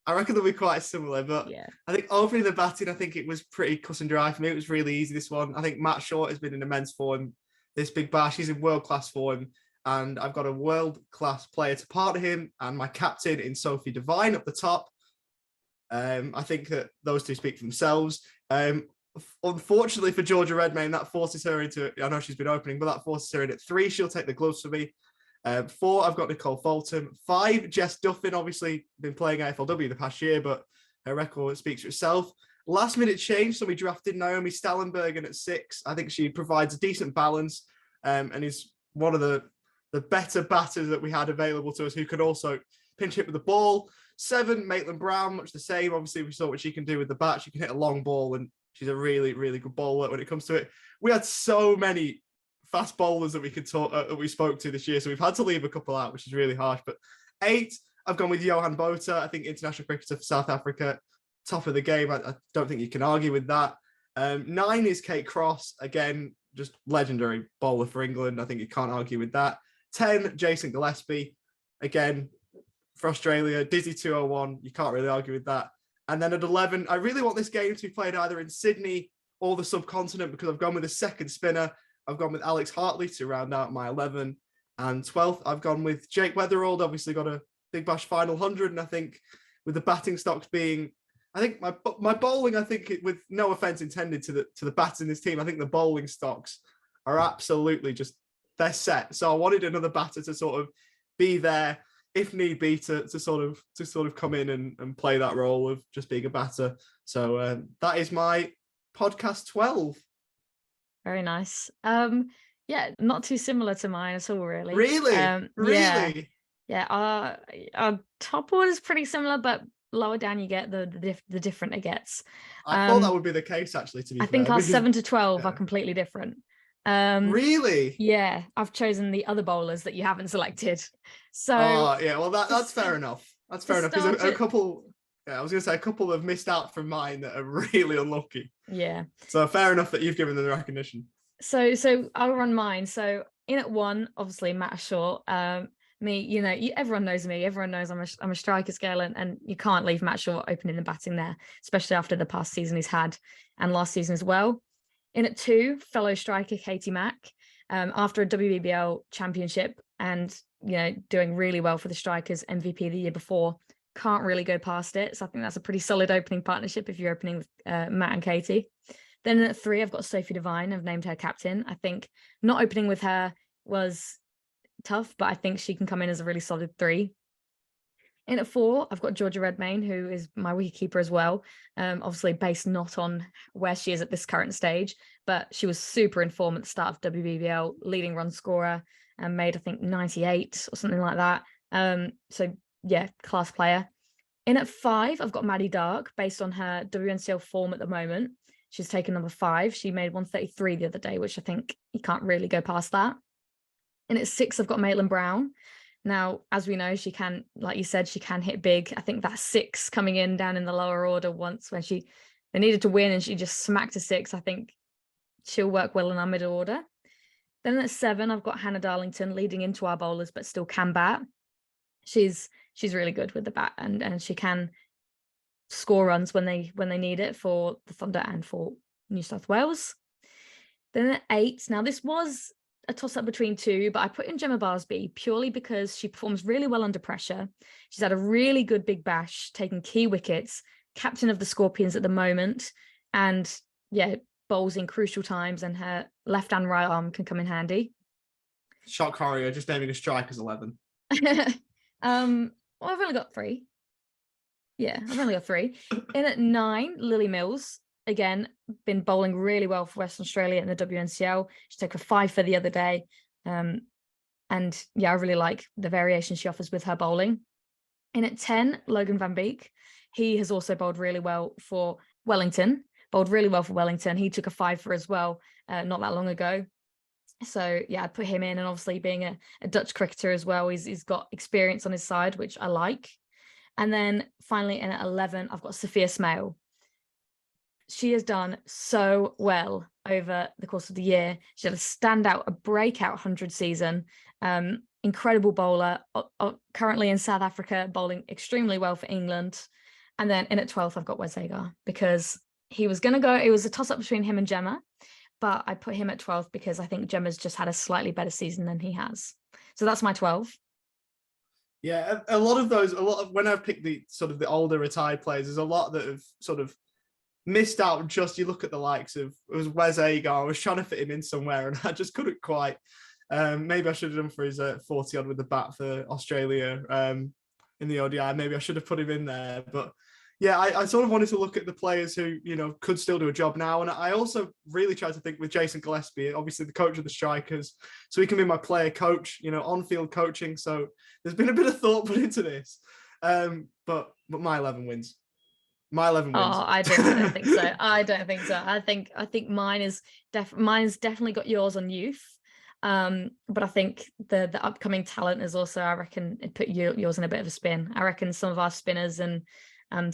I reckon they'll be quite similar, but Yeah. I think opening the batting, I think it was pretty cut and dry for me. It was really easy, this one. I think Matt Short has been in immense form this Big Bash. He's in world-class form, and I've got a world-class player to partner him, and my captain in Sophie Devine up the top. I think that those two speak for themselves. Unfortunately for Georgia Redmayne, that forces her into, I know she's been opening, but that forces her in at 3. She'll take the gloves for me. 4, I've got Nicole Fulton. 5, Jess Duffin, obviously been playing AFLW the past year, but her record speaks for itself. Last minute change, so we drafted Naomi Stallenbergen at 6. I think she provides a decent balance and is one of the better batters that we had available to us, who could also pinch hit with the ball. 7, Maitland Brown, much the same. Obviously, we saw what she can do with the bat. She can hit a long ball, and she's a really, really good bowler when it comes to it. We had so many fast bowlers that we could talk that we spoke to this year, so we've had to leave a couple out, which is really harsh. But 8, I've gone with Johan Botha. I think international cricketer for South Africa, top of the game. I don't think you can argue with that. 9 is Kate Cross, again, just legendary bowler for England. I think you can't argue with that. 10, Jason Gillespie, again for Australia. Dizzy 201, you can't really argue with that. And then at 11, I really want this game to be played either in Sydney or the subcontinent, because I've gone with a second spinner. I've gone with Alex Hartley to round out my 11. And 12th, I've gone with Jake Weatherald. Obviously got a Big Bash final 100. And I think with the batting stocks being, I think my bowling, I think with no offense intended to the bats in this team, I think the bowling stocks are absolutely just, they're set. So I wanted another batter to sort of be there, if need be, to sort of come in and play that role of just being a batter. So that is my podcast 12. Very nice. Yeah, not too similar to mine at all, really. Really? Really? Yeah. Our top order is pretty similar, but lower down you get the different it gets. I thought that would be the case, actually, to be fair. I think our because, 7 to 12 yeah. are completely different. Really? Yeah, I've chosen the other bowlers that you haven't selected. So yeah, well that's fair enough. That's fair enough, because a couple, I was going to say a couple have missed out from mine that are really unlucky. Yeah. So fair enough that you've given them the recognition. So I'll run mine. So in at 1, obviously Matt Short. Me, everyone knows me. Everyone knows I'm a striker's girl, and you can't leave Matt Short opening and batting there, especially after the past season he's had and last season as well. In at 2, fellow striker Katie Mack, after a WBBL championship and doing really well for the Strikers, MVP the year before, can't really go past it. So I think that's a pretty solid opening partnership if you're opening with Matt and Katie. Then at 3, I've got Sophie Devine. I've named her captain. I think not opening with her was tough, but I think she can come in as a really solid 3. In at 4, I've got Georgia Redmayne, who is my wicketkeeper as well. Obviously based not on where she is at this current stage, but she was super in form at the start of WBBL, leading run scorer, and made, I think, 98 or something like that. So yeah, class player. In at 5, I've got Maddie Dark, based on her WNCL form at the moment. She's taken number 5. She made 133 the other day, which I think you can't really go past that. In at 6, I've got Maitland Brown. Now, as we know, she can, like you said, she can hit big. I think that 6 coming in down in the lower order once when they needed to win and she just smacked a 6. I think she'll work well in our middle order. Then at 7, I've got Hannah Darlington leading into our bowlers, but still can bat. She's really good with the bat, and she can score runs when they need it for the Thunder and for New South Wales. Then at 8, now this was a toss-up between two, but I put in Gemma Barsby purely because she performs really well under pressure. She's had a really good Big Bash, taking key wickets, captain of the Scorpions at the moment, and yeah, bowls in crucial times, and her left and right arm can come in handy. Shock horror, just naming a strikers 11. Well, I've only got 3. Yeah, I've only got 3. In at 9, Lily Mills. Again, been bowling really well for Western Australia in the WNCL. She took a 5 for the other day. And yeah, I really like the variation she offers with her bowling. In at 10, Logan Van Beek. He has also bowled really well for Wellington. He took a 5 for as well not that long ago. So yeah, I'd put him in, and obviously being a Dutch cricketer as well, he's got experience on his side, which I like. And then finally in at 11, I've got Sophia Smale. She has done so well over the course of the year. She had a breakout 100 season. Incredible bowler, currently in South Africa, bowling extremely well for England. And then in at 12th, I've got Wes Agar, because he was going to go, it was a toss-up between him and Gemma, but I put him at 12th because I think Gemma's just had a slightly better season than he has. So that's my 12. Yeah, when I've picked the sort of the older retired players, there's a lot that have sort of missed out. Just you look at the likes of, it was Wes Agar. I was trying to fit him in somewhere and I just couldn't quite. Maybe I should have done for his 40 odd with the bat for Australia in the ODI. Maybe I should have put him in there. But yeah, I sort of wanted to look at the players who, could still do a job now. And I also really tried to think with Jason Gillespie, obviously the coach of the strikers, so he can be my player coach, on-field coaching. So there's been a bit of thought put into this. But my 11 wins. My 11 wins. Oh, I don't think so. I don't think so. I think mine's definitely got yours on youth. But I think the upcoming talent is also, I reckon, it put yours in a bit of a spin. I reckon some of our spinners and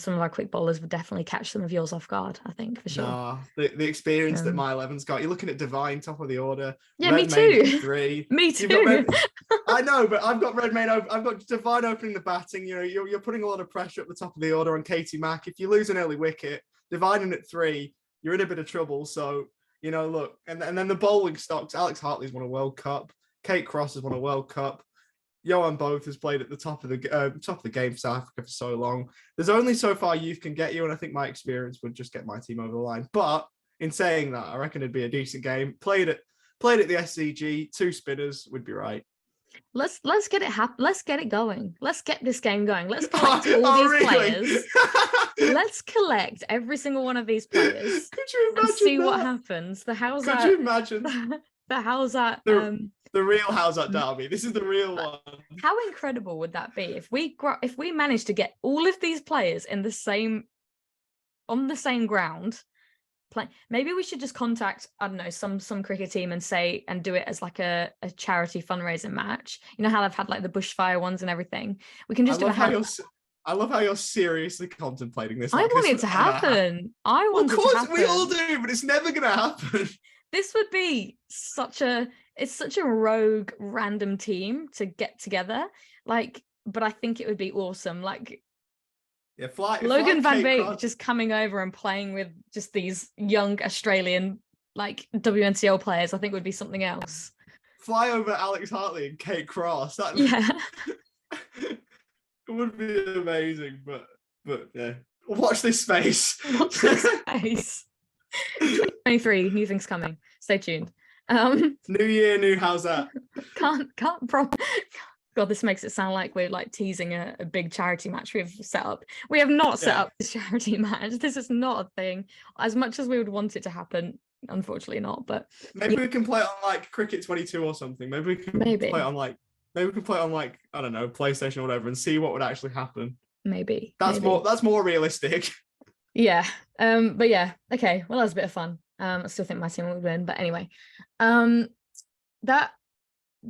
some of our quick bowlers would definitely catch some of yours off guard, I think, for sure. Nah, the experience that my 11's got. You're looking at Divine, top of the order. Yeah, Redmayne, me too. 3. Me too. I know, but I've got Redmayne. I've got Divine opening the batting. You're putting a lot of pressure at the top of the order on Katie Mack. If you lose an early wicket, Divine in at 3, you're in a bit of trouble. So, look, and then the bowling stocks. Alex Hartley's won a World Cup. Kate Cross has won a World Cup. Johan Both has played at the top of the game for South Africa for so long. There's only so far youth can get you, and I think my experience would just get my team over the line. But in saying that, I reckon it'd be a decent game. Played at the SCG, 2 spinners would be right. Let's get it happen. Let's get it going. Let's get this game going. Let's collect all these players. Let's collect every single one of these players. Could you imagine and see that? what happens? Could you imagine the how's that? The real how's that derby. This is the real one. How incredible would that be if we managed to get all of these players on the same ground? Maybe we should just contact, I don't know, some cricket team and do it as like a charity fundraising match. You know how they've had like the bushfire ones and everything. We can just do I love how you're seriously contemplating this. I want it to happen. I want it to happen. Of course, we all do, but it's never going to happen. This would be such a rogue random team to get together. But I think it would be awesome. Yeah, Logan Van Beek just coming over and playing with just these young Australian WNCL players, I think would be something else. Fly over Alex Hartley and Kate Cross. Yeah. It would be amazing, but yeah. Watch this space. Watch this space. 2023, new things coming. Stay tuned. New year, new how's that? Can't God, this makes it sound like we're teasing a big charity match we've set up. We have not set up this charity match. This is not a thing. As much as we would want it to happen, unfortunately not. But maybe we can play it on Cricket 22 or something. Maybe we can play it on I don't know, PlayStation or whatever, and see what would actually happen. Maybe. That's more realistic. Yeah. But yeah, okay. Well, that was a bit of fun. I still think my team would win, but anyway. That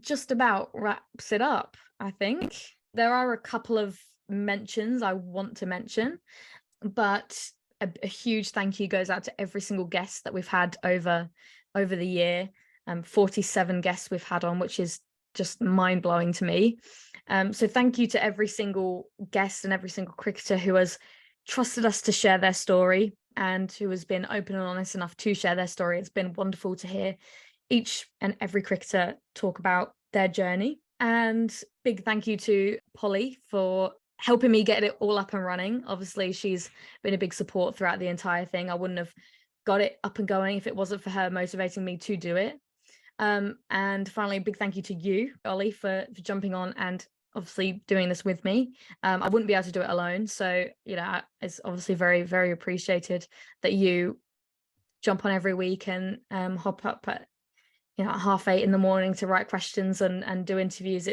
just about wraps it up, I think. There are a couple of mentions I want to mention, but a huge thank you goes out to every single guest that we've had over the year. 47 guests we've had on, which is just mind-blowing to me. So thank you to every single guest and every single cricketer who has trusted us to share their story and who has been open and honest enough to share their story. It's been wonderful to hear each and every cricketer talk about their journey. And big thank you to Polly for helping me get it all up and running. Obviously, she's been a big support throughout the entire thing. I wouldn't have got it up and going if it wasn't for her motivating me to do it. And finally, a big thank you to you, Ollie, for jumping on and obviously doing this with me. I wouldn't be able to do it alone. So, it's obviously very, very appreciated that you jump on every week and hop up at 8:30 in the morning to write questions and do interviews.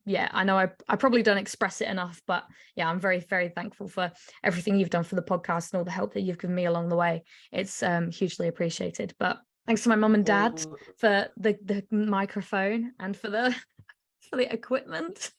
I know I probably don't express it enough, but I'm very, very thankful for everything you've done for the podcast and all the help that you've given me along the way. It's hugely appreciated. But thanks to my mum and dad for the microphone and for the equipment.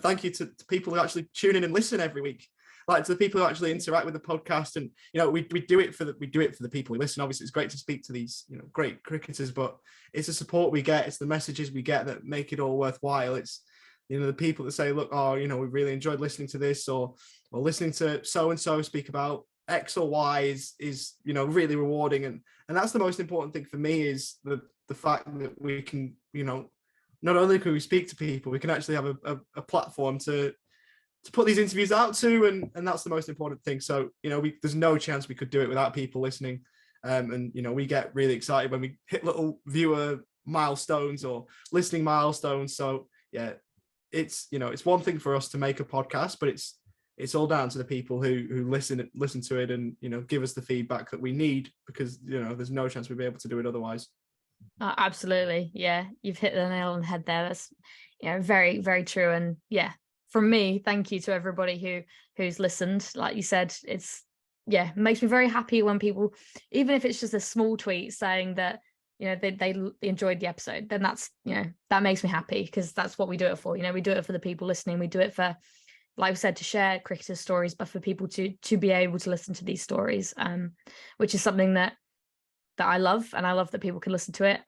Thank you to people who actually tune in and listen every week. Like, to the people who actually interact with the podcast, and we do it for the people who listen. Obviously, it's great to speak to these great cricketers, but it's the support we get, it's the messages we get that make it all worthwhile. It's the people that say, look, we really enjoyed listening to this, or listening to so and so speak about X or Y is really rewarding, and that's the most important thing for me, is the fact that we can not only can we speak to people, we can actually have a platform to put these interviews out to, and that's the most important thing. So there's no chance we could do it without people listening, and we get really excited when we hit little viewer milestones or listening milestones. So it's one thing for us to make a podcast, but it's all down to the people who listen to it and give us the feedback that we need, because there's no chance we'd be able to do it otherwise. Absolutely, you've hit the nail on the head there. That's very, very true. And from me, thank you to everybody who's listened. Like you said, it's makes me very happy when people, even if it's just a small tweet saying that they enjoyed the episode, then that's that makes me happy, because that's what we do it for. We do it for the people listening. We do it for, like I said, to share cricketer stories, but for people to be able to listen to these stories, which is something that I love, and I love that people can listen to it,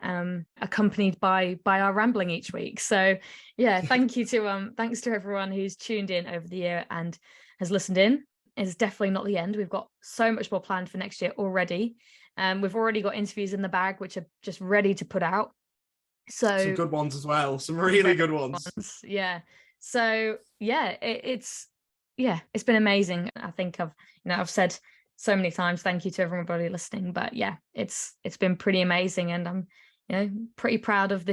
accompanied by our rambling each week. So thanks to everyone who's tuned in over the year and has listened in. It's definitely not the end. We've got so much more planned for next year already. We've already got interviews in the bag which are just ready to put out. So some good ones as well, some really good ones. So it's been amazing. I think I've said so many times thank you to everybody listening, but it's been pretty amazing, and I'm pretty proud of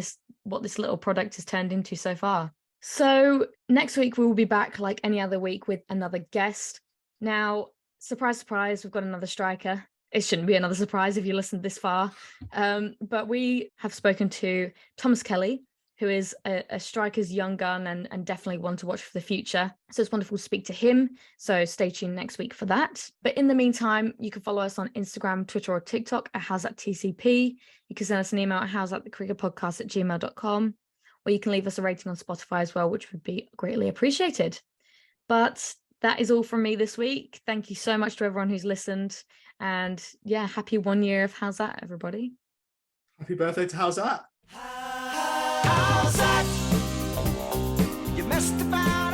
what this little product has turned into so far. So next week we will be back like any other week with another guest. Now, surprise, surprise, we've got another striker. It shouldn't be another surprise if you listened this far, but we have spoken to Thomas Kelly, who is a striker's young gun and definitely one to watch for the future. So it's wonderful to speak to him. So stay tuned next week for that. But in the meantime, you can follow us on Instagram, Twitter, or TikTok at howsthatTCP. You can send us an email at howsthatthecricketpodcast@gmail.com, or you can leave us a rating on Spotify as well, which would be greatly appreciated. But that is all from me this week. Thank you so much to everyone who's listened. And happy 1 year of How's That, everybody. Happy birthday to How's That. How's that? You messed about.